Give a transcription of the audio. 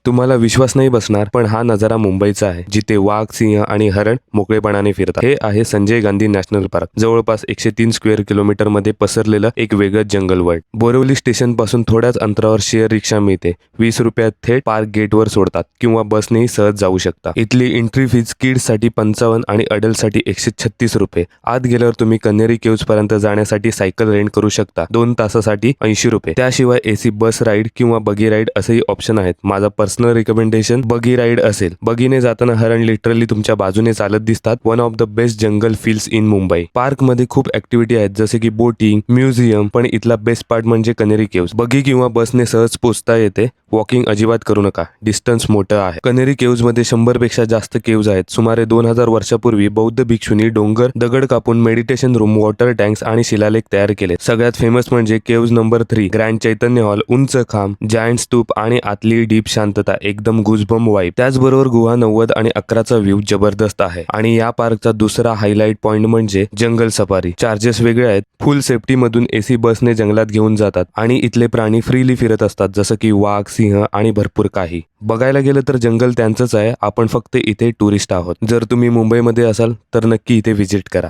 तुम्हाला विश्वास नाही बसणार, पण हा नजारा मुंबईचा आहे, जिथे वाघ, सिंह आणि हरण मोकळेपणाने फिरतात. हे आहे संजय गांधी नॅशनल पार्क. जवळपास 103 स्क्वेअर किलोमीटर मध्ये पसरलेलं एक वेगळं जंगल वर्ल्ड. बोरिवली स्टेशन पासून थोड्याच अंतरावर शेअर रिक्षा मिळते. 20 रुपयात थेट पार्क गेटवर सोडतात किंवा बसनेही सहज जाऊ शकता. इथली एंट्री फीज किड्स साठी 55 आणि अडल्ट साठी 136 रुपये. आत गेल्यावर तुम्ही कन्हेरी केव्ज पर्यंत जाण्यासाठी सायकल रेंट करू शकता. 2 तासासाठी 80 रुपये. त्याशिवाय एसी बस राईड किंवा बगी राईड असेही ऑप्शन आहेत. माझा पर्सनल रिकमेंडेशन बगी राईड असेल. बगीने जाताना हरण लिटरली तुमच्या बाजूने चालत दिसतात. One of the best jungle feels in Mumbai. Park मध्ये खूप ऍक्टिव्हिटी आहेत, जसे की बोटिंग, म्युझियम, पण इथला बेस्ट पार्ट म्हणजे कन्हेरी केव्ज. बगी किंवा बसने सहज पोहोचता येते. वॉकिंग अजिबात करू नका, डिस्टन्स मोठं आहे. कन्हेरी केव्ज मध्ये 100 पेक्षा जास्त केव्ज आहेत. सुमारे 2000 वर्षापूर्वी बौद्ध भिक्षूंनी डोंगर दगड कापून मेडिटेशन रूम, वॉटर टँक्स आणि शिलालेख तयार केले. सगळ्यात फेमस म्हणजे केव्ज नंबर 3 ग्रँड चैतन्य हॉल, उंच खांब, जायंट स्तूप आणि आतली डीप शांतता, एकदम गुजबम वाईब. त्याचबरोबर गुहा 90 आणि 11चा व्ह्यू जबरदस्त आहे. आणि या पार्कचा दुसरा हायलाइट पॉइंट म्हणजे जंगल सफारी. चार्जेस वेगळे आहेत. फुल सेफ्टी मधून एसी बसने जंगलात घेऊन जातात आणि इथले प्राणी फ्रीली फिरत असतात, जसं की वाघ, सिंह आणि भरपूर काही. बघायला गेलं तर जंगल त्यांचंच आहे, आपण फक्त इथे टुरिस्ट आहोत. जर तुम्ही मुंबईमध्ये असाल तर नक्की इथे व्हिजिट करा.